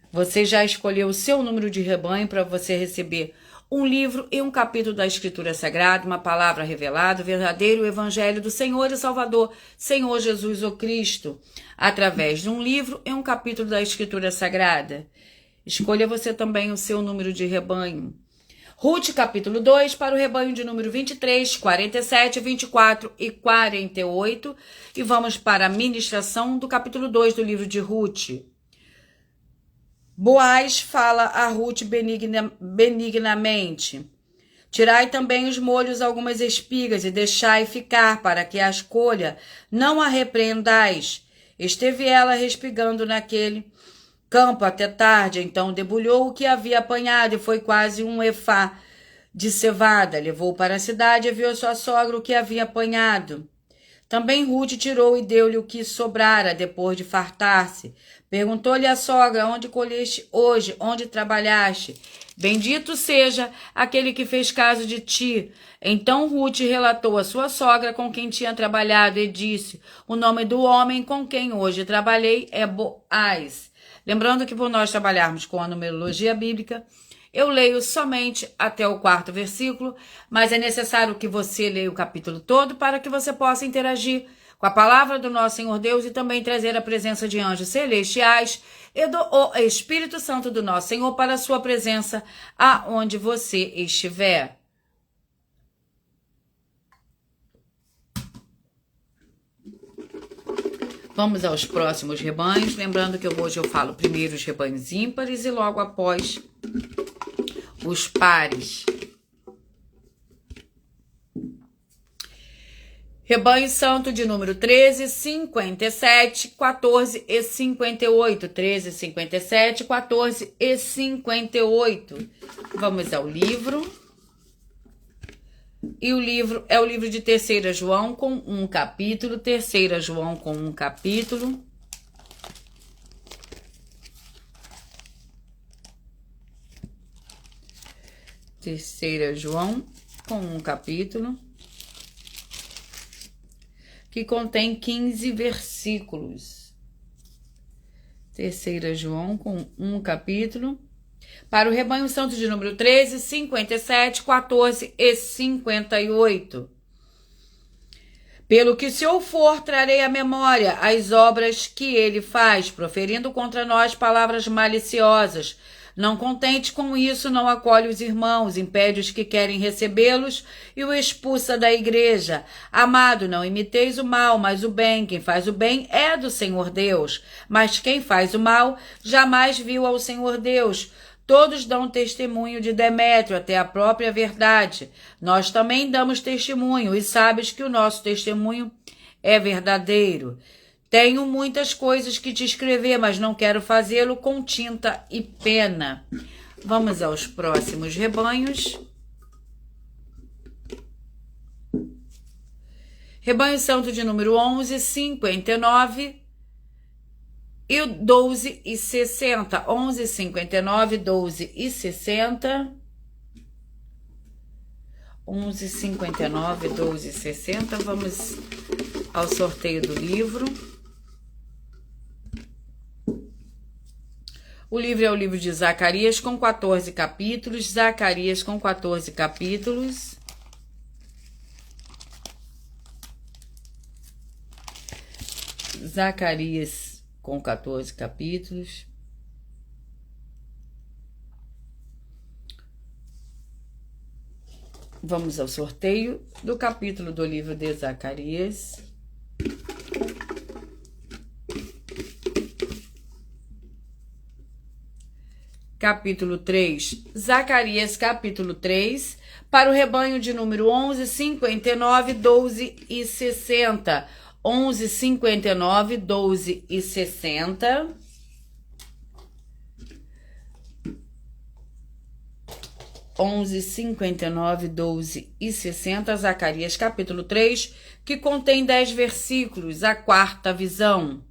Você já escolheu o seu número de rebanho para você receber um livro e um capítulo da Escritura Sagrada, uma palavra revelada, o verdadeiro Evangelho do Senhor e Salvador, Senhor Jesus o Cristo, através de um livro e um capítulo da Escritura Sagrada. Escolha você também o seu número de rebanho. Ruth, capítulo 2, para o rebanho de número 23, 47, 24 e 48. E vamos para a ministração do capítulo 2 do livro de Ruth. Boaz fala a Ruth benignamente. Tirai também os molhos algumas espigas e deixai ficar, para que a escolha não a repreendais. Esteve ela respigando naquele campo até tarde, então debulhou o que havia apanhado e foi quase um efá de cevada. Levou para a cidade e viu a sua sogra o que havia apanhado. Também Ruth tirou e deu-lhe o que sobrara depois de fartar-se. Perguntou-lhe a sogra: onde colheste hoje? Onde trabalhaste? Bendito seja aquele que fez caso de ti. Então Ruth relatou a sua sogra com quem tinha trabalhado e disse: o nome do homem com quem hoje trabalhei é Boaz. Lembrando que por nós trabalharmos com a numerologia bíblica, eu leio somente até o 4º versículo, mas é necessário que você leia o capítulo todo para que você possa interagir com a palavra do nosso Senhor Deus e também trazer a presença de anjos celestiais e do Espírito Santo do nosso Senhor para a sua presença aonde você estiver. Vamos aos próximos rebanhos, lembrando que hoje eu falo primeiro os rebanhos ímpares e logo após os pares. Rebanho santo de número 13, 57, 14 e 58. 13, 57, 14 e 58. Vamos ao livro. E o livro é o livro de 3ª João com um capítulo. 3ª João com um capítulo. Terceira João com um capítulo. Que contém 15 versículos. 3ª João com um capítulo. Para o rebanho santo de número 13, 57, 14 e 58. Pelo que se eu for, trarei à memória as obras que ele faz, proferindo contra nós palavras maliciosas. Não contente com isso, não acolhe os irmãos, impede os que querem recebê-los e o expulsa da igreja. Amado, não imiteis o mal, mas o bem. Quem faz o bem é do Senhor Deus, mas quem faz o mal jamais viu ao Senhor Deus. Todos dão testemunho de Demétrio, até a própria verdade. Nós também damos testemunho, e sabes que o nosso testemunho é verdadeiro. Tenho muitas coisas que te escrever, mas não quero fazê-lo com tinta e pena. Vamos aos próximos rebanhos. Rebanho santo de número 11, 59 e 12 e 60. 11, 59, 12 e 60. 11, 59, 12 e 60. Vamos ao sorteio do livro. O livro é o livro de Zacarias com 14 capítulos. Zacarias com 14 capítulos. Zacarias com 14 capítulos. Vamos ao sorteio do capítulo do livro de Zacarias. Capítulo 3, Zacarias capítulo 3, para o rebanho de número 11, 59, 12 e 60. 11, 59, 12 e 60. onze, 59, 12 e 60, Zacarias capítulo 3, que contém 10 versículos, a quarta visão.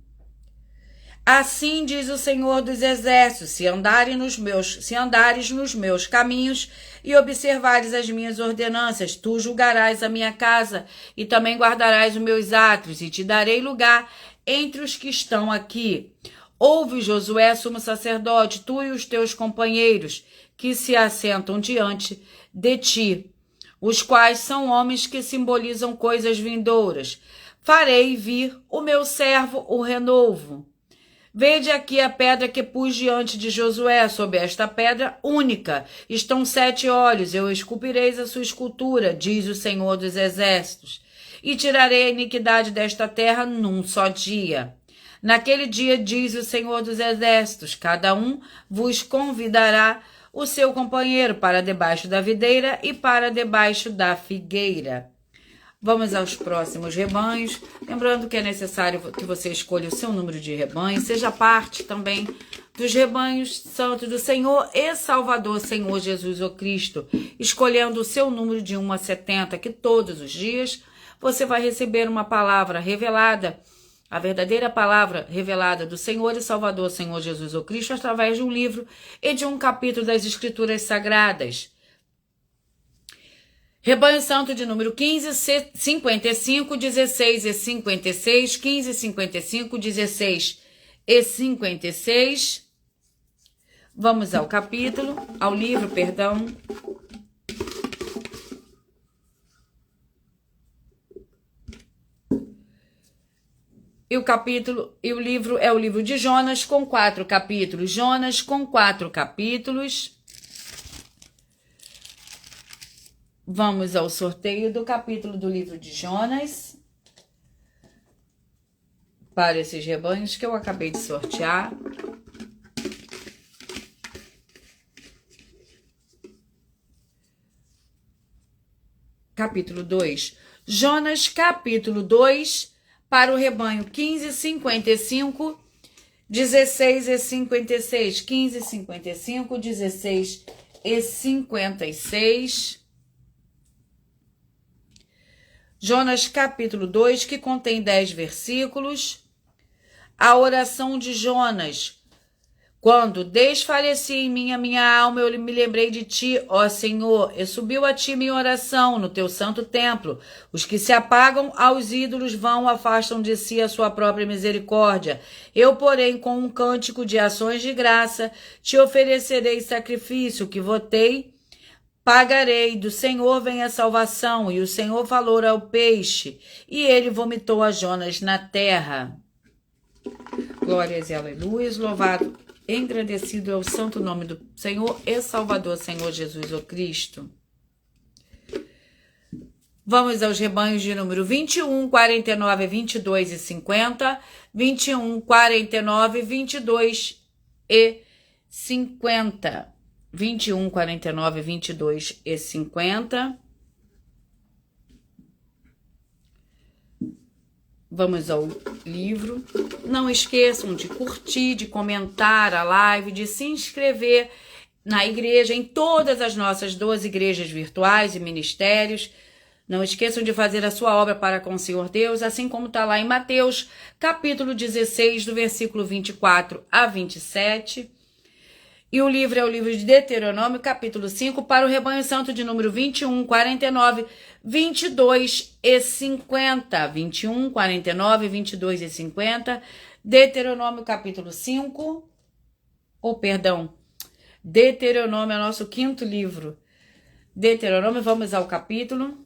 Assim diz o Senhor dos Exércitos, se andares nos meus caminhos e observares as minhas ordenanças, tu julgarás a minha casa e também guardarás os meus átrios e te darei lugar entre os que estão aqui. Ouve, Josué, sumo sacerdote, tu e os teus companheiros que se assentam diante de ti, os quais são homens que simbolizam coisas vindouras. Farei vir o meu servo, o renovo. Vede aqui a pedra que pus diante de Josué, sob esta pedra única estão 7 olhos, eu esculpireis a sua escultura, diz o Senhor dos Exércitos, e tirarei a iniquidade desta terra num só dia. Naquele dia, diz o Senhor dos Exércitos, cada um vos convidará o seu companheiro para debaixo da videira e para debaixo da figueira. Vamos aos próximos rebanhos. Lembrando que é necessário que você escolha o seu número de rebanho, seja parte também dos rebanhos santos do Senhor e Salvador, Senhor Jesus o Cristo, escolhendo o seu número de 1 a 70, que todos os dias você vai receber uma palavra revelada, a verdadeira palavra revelada do Senhor e Salvador, Senhor Jesus o Cristo, através de um livro e de um capítulo das Escrituras Sagradas. Rebanho santo de número 15, 55, 16 e 56, 15, 55, 16 e 56. Vamos ao capítulo, ao livro, perdão. E o livro é o livro de Jonas com 4 capítulos. Jonas com 4 capítulos. Vamos ao sorteio do capítulo do livro de Jonas. para esses rebanhos que eu acabei de sortear. Capítulo 2. Jonas, capítulo 2, para o rebanho 15, 55, 16 e 56. 15, 55, 16 e 56. Jonas, capítulo 2, que contém 10 versículos. A oração de Jonas. Quando desfaleci em mim a minha alma, eu me lembrei de ti, ó Senhor, e subiu a ti minha oração no teu santo templo. Os que se apagam aos ídolos vão, afastam de si a sua própria misericórdia. Eu, porém, com um cântico de ações de graça, te oferecerei sacrifício que votei, pagarei, do Senhor vem a salvação. E o Senhor falou ao peixe, e ele vomitou a Jonas na terra. Glórias e aleluias, louvado, engrandecido é o santo nome do Senhor e Salvador, Senhor Jesus, o Cristo. Vamos aos rebanhos de número 21, 49, 22 e 50. 21, 49, 22 e 50. 21, 49, 22 e 50. Vamos ao livro. Não esqueçam de curtir, de comentar a live, de se inscrever na igreja, em todas as nossas 12 igrejas virtuais e ministérios. Não esqueçam de fazer a sua obra para com o Senhor Deus, assim como está lá em Mateus, capítulo 16, do versículo 24 a 27. E o livro é o livro de Deuteronômio, capítulo 5, para o rebanho santo de número 21, 49, 22 e 50. 21, 49, 22 e 50. Deuteronômio, capítulo 5. Deuteronômio é o nosso quinto livro. Deuteronômio, vamos ao capítulo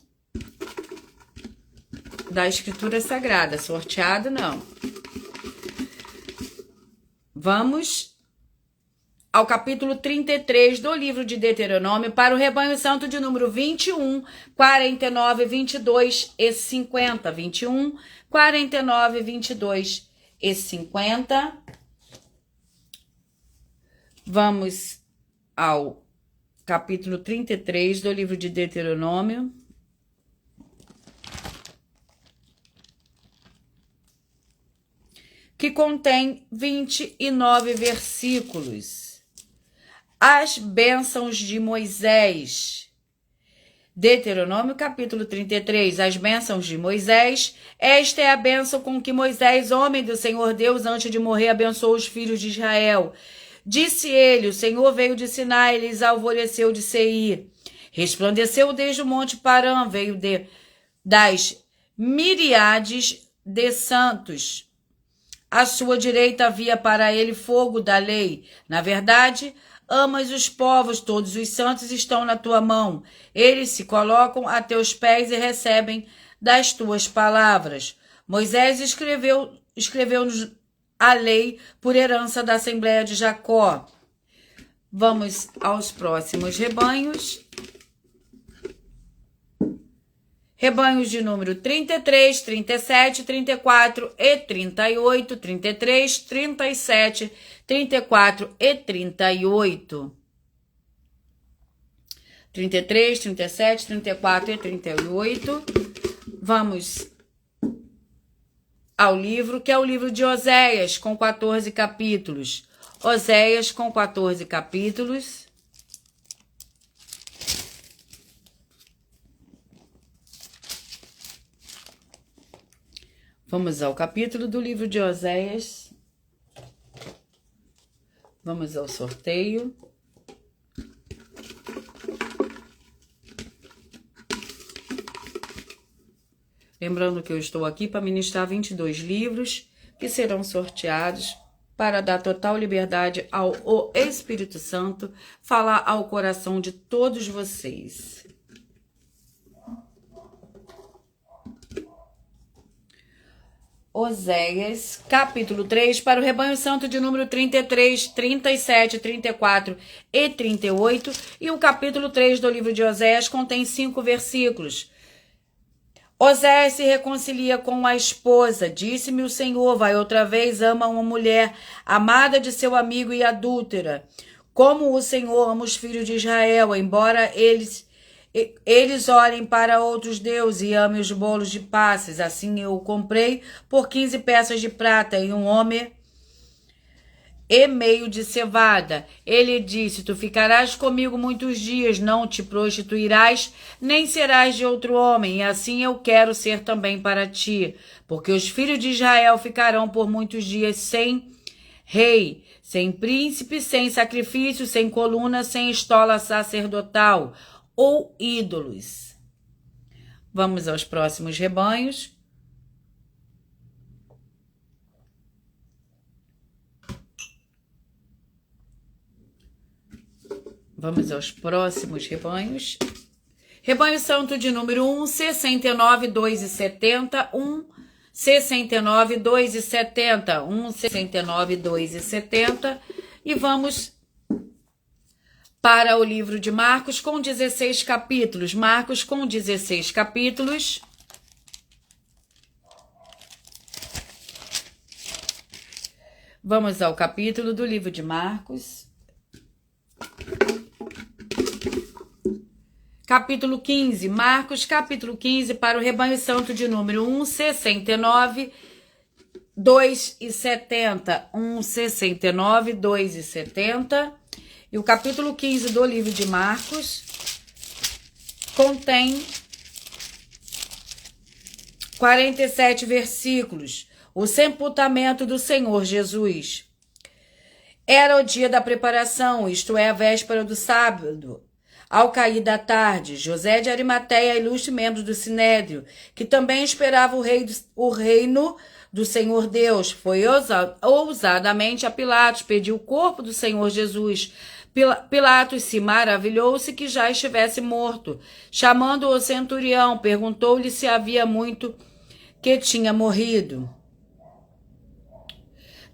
da Escritura Sagrada. Sorteado, não. Vamos ao capítulo 33 do livro de Deuteronômio, para o rebanho santo de número 21, 49, 22 e 50. 21, 49, 22 e 50. Vamos ao capítulo 33 do livro de Deuteronômio. Que contém 29 versículos. As bênçãos de Moisés. Deuteronômio, capítulo 33. As bênçãos de Moisés. Esta é a bênção com que Moisés, homem do Senhor Deus, antes de morrer, abençoou os filhos de Israel. Disse ele, o Senhor veio de Sinai, lhes alvoreceu de Seir. Resplandeceu desde o monte Parã, veio das miríades de santos. À sua direita havia para ele fogo da lei. Na verdade, amas os povos, todos os santos estão na tua mão. Eles se colocam a teus pés e recebem das tuas palavras. Moisés escreveu-nos a lei por herança da Assembleia de Jacó. Vamos aos próximos rebanhos. Rebanhos de número 33, 37, 34 e 38, 33, 37, 34 e 38. 33, 37, 34 e 38. Vamos ao livro, que é o livro de Oséias, com 14 capítulos. Oséias, com 14 capítulos. Vamos ao capítulo do livro de Oséias. Vamos ao sorteio. Lembrando que eu estou aqui para ministrar 22 livros que serão sorteados para dar total liberdade ao Espírito Santo falar ao coração de todos vocês. Oséias, capítulo 3, para o rebanho santo de número 33, 37, 34 e 38. E o capítulo 3 do livro de Oséias contém 5 versículos. Oséias se reconcilia com a esposa. Disse-me o Senhor, vai outra vez, ama uma mulher, amada de seu amigo e adúltera. Como o Senhor ama os filhos de Israel, embora eles olhem para outros deuses e amem os bolos de passas. Assim eu o comprei por 15 peças de prata e um homem e meio de cevada. Ele disse, tu ficarás comigo muitos dias, não te prostituirás, nem serás de outro homem, e assim eu quero ser também para ti. Porque os filhos de Israel ficarão por muitos dias sem rei, sem príncipe, sem sacrifício, sem coluna, sem estola sacerdotal ou ídolos. Vamos aos próximos rebanhos. Vamos aos próximos rebanhos. Rebanho santo de número 1, 69, 2 e 70, 1, 69, 2 e 70, 1, 69, 2 e 70. E vamos para o livro de Marcos com 16 capítulos. Marcos com 16 capítulos. Vamos ao capítulo do livro de Marcos. Capítulo 15, Marcos, capítulo 15, para o rebanho santo de número 1, 69, 2 e 70. 1, 69, 2 e 70. E o capítulo 15 do livro de Marcos contém 47 versículos. O sepultamento do Senhor Jesus. Era o dia da preparação, isto é, a véspera do sábado. Ao cair da tarde, José de Arimateia, ilustre membro do Sinédrio, que também esperava o reino do Senhor Deus, foi ousadamente a Pilatos, pediu o corpo do Senhor Jesus. Pilatos se maravilhou-se que já estivesse morto. Chamando o centurião, perguntou-lhe se havia muito que tinha morrido.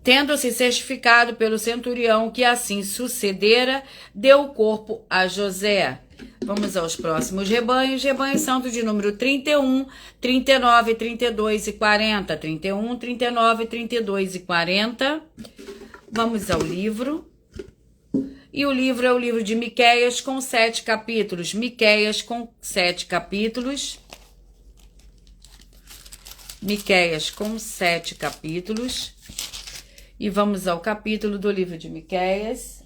Tendo-se certificado pelo centurião que assim sucedera, deu o corpo a José. Vamos aos próximos rebanhos. Rebanho santo de número 31, 39, 32 e 40. 31, 39, 32 e 40. Vamos ao livro. E o livro é o livro de Miqueias com 7 capítulos. Miqueias com 7 capítulos. Miqueias com 7 capítulos. E vamos ao capítulo do livro de Miqueias.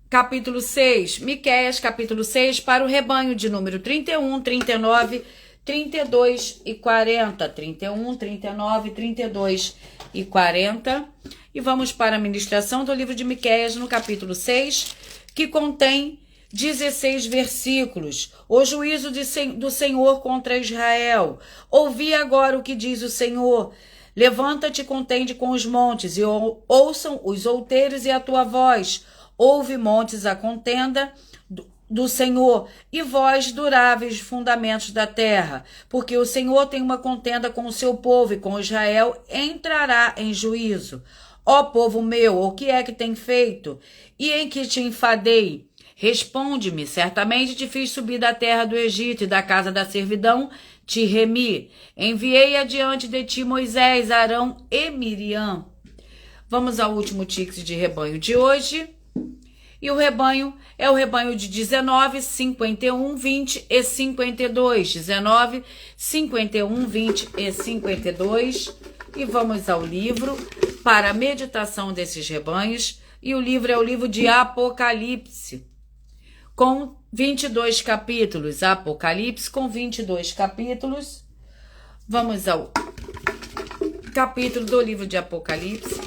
Capítulo 6. Miqueias, capítulo 6, para o rebanho de número 31, 39, 32 e 40. 31, 39, 32 e 40. E vamos para a ministração do livro de Miqueias no capítulo 6, que contém 16 versículos. O juízo do Senhor contra Israel. Ouvi agora o que diz o Senhor. Levanta-te e contende com os montes, e ouçam os outeiros e a tua voz. Ouve, montes, a contenda do Senhor, e vós, duráveis fundamentos da terra. Porque o Senhor tem uma contenda com o seu povo, e com Israel entrará em juízo. Ó povo meu, o que é que tem feito? E em que te enfadei? Responde-me, certamente te fiz subir da terra do Egito e da casa da servidão, te remi. Enviei adiante de ti Moisés, Arão e Miriam. Vamos ao último ticket de rebanho de hoje. E o rebanho é o rebanho de 19, 51, 20 e 52. 19, 51, 20 e 52. E vamos ao livro para a meditação desses rebanhos. E o livro é o livro de Apocalipse, com 22 capítulos. Apocalipse com 22 capítulos. Vamos ao capítulo do livro de Apocalipse.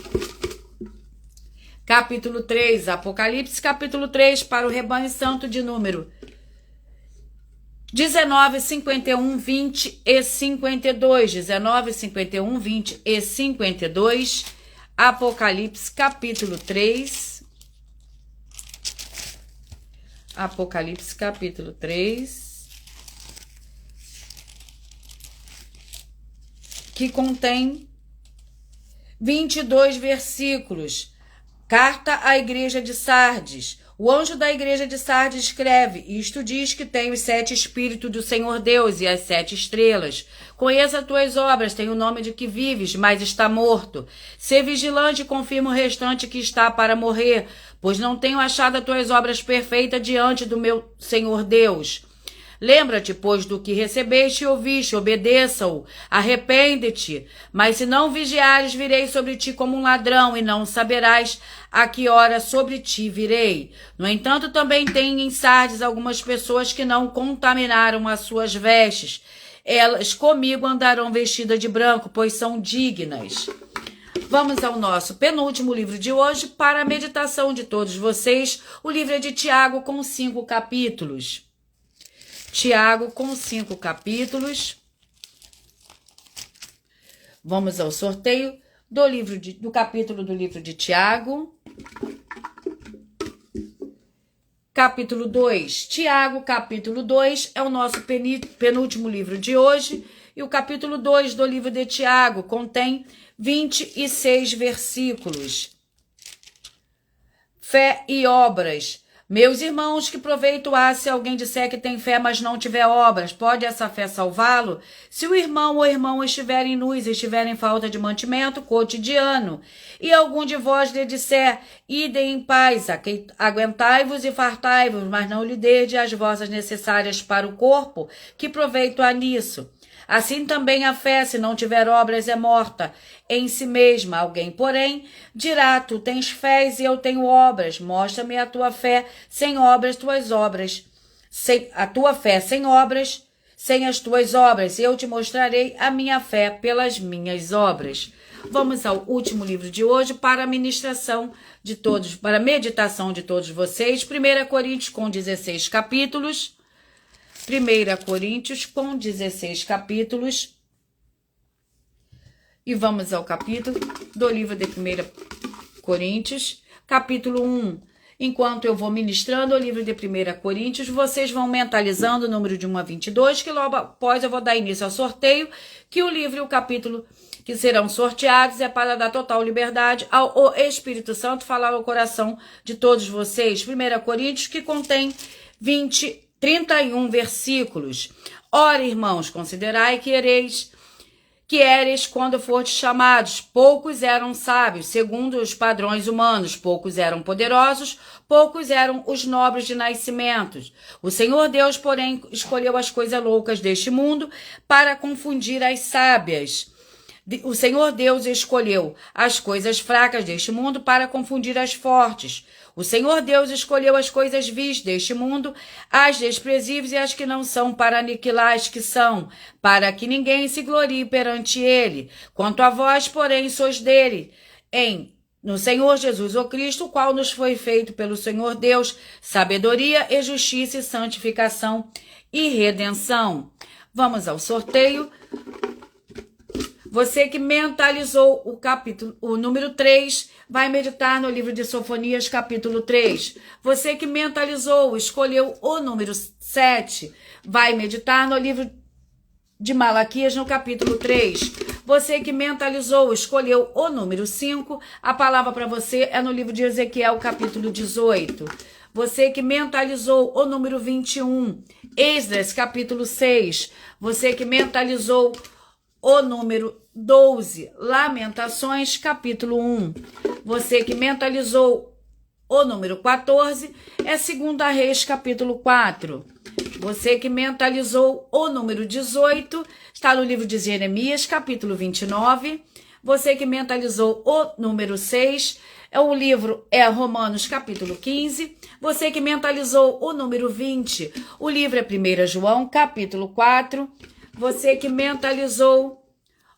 Capítulo 3, Apocalipse, capítulo 3, para o rebanho santo de número 19, 51, 20 e 52. 19, 51, 20 e 52. Apocalipse, capítulo 3. Apocalipse, capítulo 3, que contém 22 versículos. Carta à igreja de Sardes. O anjo da igreja de Sardes escreve: isto diz que tem os 7 espíritos do Senhor Deus e as 7 estrelas. Conheça as tuas obras, tem o nome de que vives, mas está morto. Sê vigilante e confirma o restante que está para morrer, pois não tenho achado as tuas obras perfeitas diante do meu Senhor Deus. Lembra-te, pois, do que recebeste e ouviste, obedeça-o, arrepende-te. Mas se não vigiares, virei sobre ti como um ladrão, e não saberás a que hora sobre ti virei. No entanto, também tem em Sardes algumas pessoas que não contaminaram as suas vestes. Elas comigo andarão vestidas de branco, pois são dignas. Vamos ao nosso penúltimo livro de hoje, para a meditação de todos vocês. O livro é de Tiago, com 5 capítulos. Tiago, com 5 capítulos. Vamos ao sorteio do capítulo do livro de Tiago. Capítulo 2. Tiago, capítulo 2, é o nosso penúltimo livro de hoje. E o capítulo 2 do livro de Tiago contém 26 versículos. Fé e obras. Meus irmãos, que proveito há se alguém disser que tem fé, mas não tiver obras? Pode essa fé salvá-lo? Se o irmão ou irmã estiverem nus, estiverem em falta de mantimento cotidiano, e algum de vós lhe disser, ide em paz, aguentai-vos e fartai-vos, mas não lhe dede as vossas necessárias para o corpo, que proveito há nisso? Assim também a fé, se não tiver obras, é morta em si mesma. Alguém, porém, dirá, tu tens fé e eu tenho obras. Mostra-me a tua fé sem obras, tuas obras. A tua fé sem obras, sem as tuas obras. Eu te mostrarei a minha fé pelas minhas obras. Vamos ao último livro de hoje para a ministração de todos, para a meditação de todos vocês. 1 Coríntios com 16 capítulos. 1 Coríntios com 16 capítulos. E vamos ao capítulo do livro de 1 Coríntios, capítulo 1. Enquanto eu vou ministrando o livro de 1 Coríntios, vocês vão mentalizando o número de 1 a 22, que logo após eu vou dar início ao sorteio, que o livro e o capítulo que serão sorteados é para dar total liberdade ao Espírito Santo falar ao coração de todos vocês. 1 Coríntios, que contém 31 versículos. Ora, irmãos, considerai que eres quando fortes chamados. Poucos eram sábios, segundo os padrões humanos. Poucos eram poderosos, poucos eram os nobres de nascimentos. O Senhor Deus, porém, escolheu as coisas loucas deste mundo para confundir as sábias. O Senhor Deus escolheu as coisas fracas deste mundo para confundir as fortes. O Senhor Deus escolheu as coisas vis deste mundo, as desprezíveis e as que não são, para aniquilar as que são, para que ninguém se glorie perante ele. Quanto a vós, porém, sois dele, no Senhor Jesus o Cristo, o qual nos foi feito pelo Senhor Deus, sabedoria e justiça e santificação e redenção. Vamos ao sorteio. Você que mentalizou o número 3, vai meditar no livro de Sofonias, capítulo 3. Você que mentalizou, escolheu o número 7, vai meditar no livro de Malaquias, no capítulo 3. Você que mentalizou, escolheu o número 5, a palavra para você é no livro de Ezequiel, capítulo 18. Você que mentalizou o número 21, Esdras, capítulo 6. Você que mentalizou o número 12, Lamentações, capítulo 1. Você que mentalizou o número 14, é 2 Reis, capítulo 4. Você que mentalizou o número 18, está no livro de Jeremias, capítulo 29. Você que mentalizou o número 6, o livro é Romanos, capítulo 15. Você que mentalizou o número 20, o livro é 1 João, capítulo 4. Você que mentalizou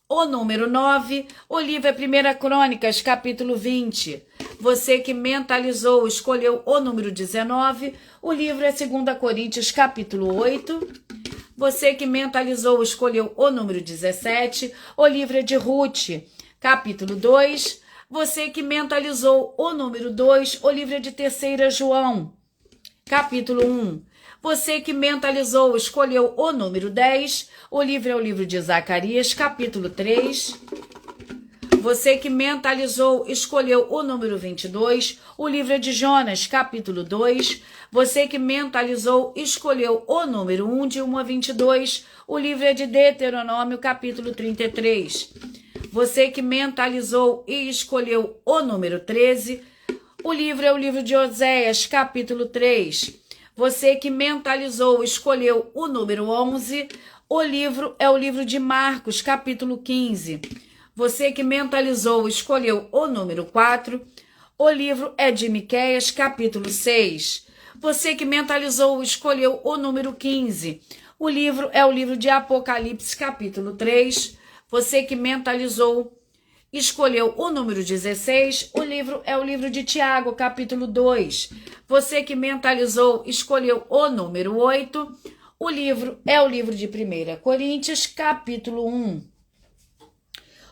o número 9, o livro é 1 Crônicas, capítulo 20. Você que mentalizou, escolheu o número 19, o livro é 2 Coríntios, capítulo 8. Você que mentalizou, escolheu o número 17, o livro é de Ruth, capítulo 2. Você que mentalizou o número 2, o livro é de 3 João, capítulo 1. Você que mentalizou, escolheu o número 10, o livro é o livro de Zacarias, capítulo 3. você que mentalizou, escolheu o número 22, o livro é de Jonas, capítulo 2. Você que mentalizou, escolheu o número 1, de 1 a 22, o livro é de Deuteronômio, capítulo 33. Você que mentalizou e escolheu o número 13, o livro é o livro de Oséias, capítulo 3. Você que mentalizou, escolheu o número 11, o livro é o livro de Marcos, capítulo 15. Você que mentalizou, escolheu o número 4, o livro é de Miqueias, capítulo 6. Você que mentalizou, escolheu o número 15, o livro é o livro de Apocalipse, capítulo 3. Você que mentalizou, escolheu o número 16, o livro é o livro de Tiago, capítulo 2. Você que mentalizou, escolheu o número 8, o livro é o livro de 1 Coríntios, capítulo 1.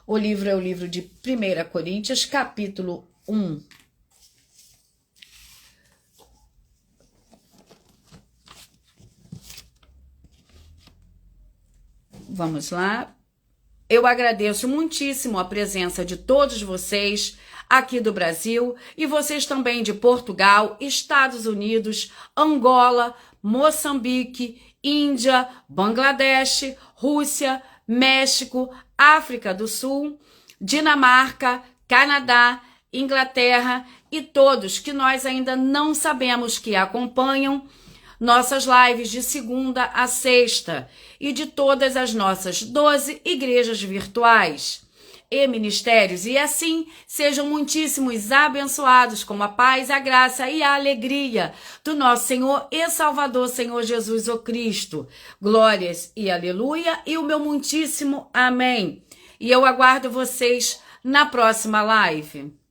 O livro é o livro de 1 Coríntios, capítulo 1. Vamos lá. Eu agradeço muitíssimo a presença de todos vocês aqui do Brasil e vocês também de Portugal, Estados Unidos, Angola, Moçambique, Índia, Bangladesh, Rússia, México, África do Sul, Dinamarca, Canadá, Inglaterra e todos que nós ainda não sabemos que acompanham nossas lives de segunda a sexta e de todas as nossas 12 igrejas virtuais e ministérios, e assim sejam muitíssimos abençoados com a paz, a graça e a alegria do nosso Senhor e Salvador, Senhor Jesus o Cristo. Glórias e aleluia e o meu muitíssimo amém. E eu aguardo vocês na próxima live.